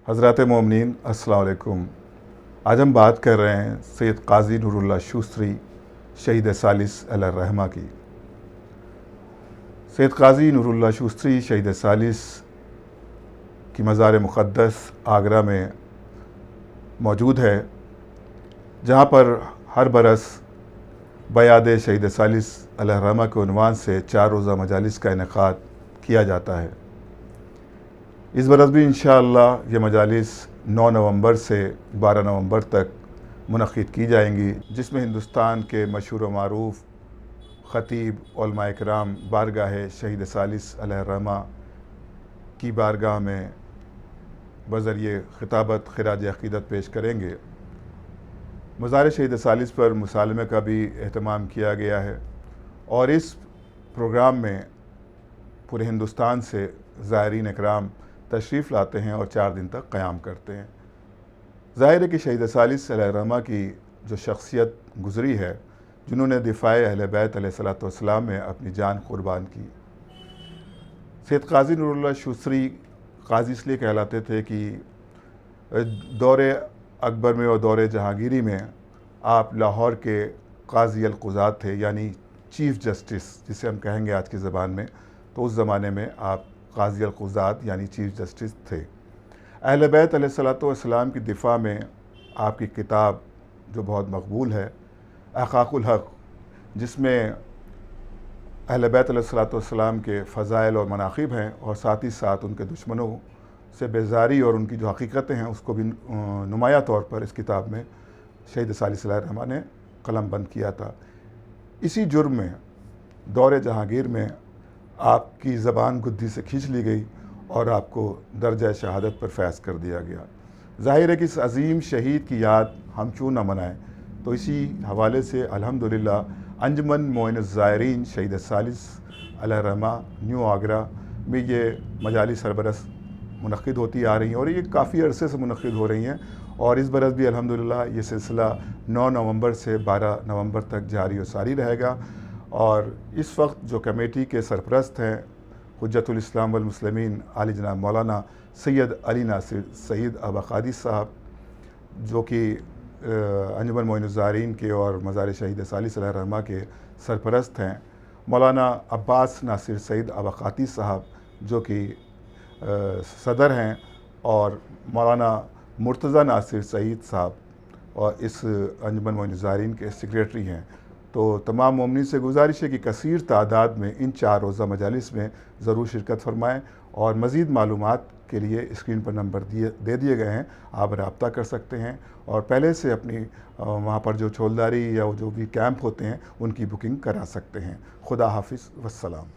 हज़रात मोमिनीन अस्सलाम वालेकुम। आज हम बात कर रहे हैं सैयद काज़ी नूरुल्लाह शूस्तरी शहीद सालिस अलैहिर्रहमा की। सैयद काज़ी नूरुल्लाह शूस्तरी शहीद सालिस की मज़ार मुक़द्दस आगरा में मौजूद है, जहाँ पर हर बरस बयाद शहीद सालिस अलैहिर्रहमा के उन्वान से 4 रोज़ा मजालिस का इनेकाद किया जाता है। इस बरस भी इंशाअल्लाह ये मजालिस 9 नवंबर से 12 नवंबर तक मुनक़्क़िद की जाएंगी, जिसमें हिंदुस्तान के मशहूर व मारूफ़ ख़तीब उलमा इकराम बारगाह शहीद सालिस अलैहिर्रहमा की बारगाह में बज़रिए ख़िताबत ख़िराज अक़ीदत पेश करेंगे। मज़ार शहीद सालिस पर मुसालमे का भी एहतमाम किया गया है और इस प्रोग्राम में पूरे हिंदुस्तान से ज़ायरीन इकराम तशरीफ़ लाते हैं और 4 दिन तक क़याम करते हैं। ज़ाहिर है कि शहीद सालिस अलैहिर्रहमा की जो शख्सियत गुज़री है, जिन्होंने दिफ़ाए अहले बैत अलैहिस्सलातु वस्सलाम में अपनी जान क़ुर्बान की। सैयद काज़ी नूरुल्लाह शूस्तरी काज़ी इसलिए कहलाते थे कि दौरे अकबर में और दौरे जहांगीरी में आप लाहौर के काज़ी अल-क़ुज़ात थे, यानी चीफ़ जस्टिस जिसे हम कहेंगे आज की ज़बान में। तो उस ज़माने में आप काज़ी अल-क़ुज़ात यानी चीफ़ जस्टिस थे। अहले बैत अलैहिस्सलातु वस्सलाम की दिफ़ा में आपकी किताब जो बहुत मक़बूल है, अहक़ाक़ुल हक़, जिसमें अहले बैत अलैहिस्सलातु वस्सलाम के फ़ज़ाइल और मनाक़िब हैं और साथ ही साथ उनके दुश्मनों से बेज़ारी और उनकी जो हकीकतें हैं उसको भी नुमाया तौर पर इस किताब में शहीद सालिस अलैहिर्रहमा ने कलम बंद किया था। इसी जुर्म में दौरे जहांगीर में आपकी ज़बान गुद्दी से खींच ली गई और आपको दर्जा शहादत पर फैज़ कर दिया गया। ज़ाहिर है कि इस अज़ीम शहीद की याद हम क्यों न मनाएं। तो इसी हवाले से अल्हम्दुलिल्लाह अंजुमन मोइनुज़्ज़ायरीन शहीद सालिस अलैहिर्रहमा न्यू आगरा में ये मजालिस हर बरस मुनक़्क़िद होती आ रही हैं और ये काफ़ी अरसे से मुनक़्क़िद हो रही हैं और इस बरस भी अल्हम्दुलिल्लाह ये सिलसिला 9 नवंबर से 12 नवंबर तक जारी और सारी रहेगा। और इस वक्त जो कमेटी के सरपरस्त हैं हुज्जतुल इस्लाम वल मुस्लिमीन आली जनाब मौलाना सैयद अली नासिर सईद अबकादी साहब, जो कि अंजुमन मोइनुज़्ज़ायरीन के और मज़ार शहीद सालिस अलैहिर्रहमा के सरपरस्त हैं, मौलाना अब्बास नासिर सईद अबकादी साहब जो कि सदर हैं, और मौलाना मुर्तज़ा नासिर सईद साहब और इस अंजुमन मोइनुज़्ज़ायरीन के सेक्रेटरी हैं। तो तमाम मोमिनीन से गुजारिश है कि कसीर तादाद में इन 4 रोज़ा मजालिस में ज़रूर शिरकत फरमाएँ और मज़ीद मालूमात के लिए स्क्रीन पर नंबर दे दिए गए हैं, आप रब्ता कर सकते हैं और पहले से अपनी वहाँ पर जो छोलदारी या जो भी कैंप होते हैं उनकी बुकिंग करा सकते हैं। खुदा हाफिज़ वस्सलाम।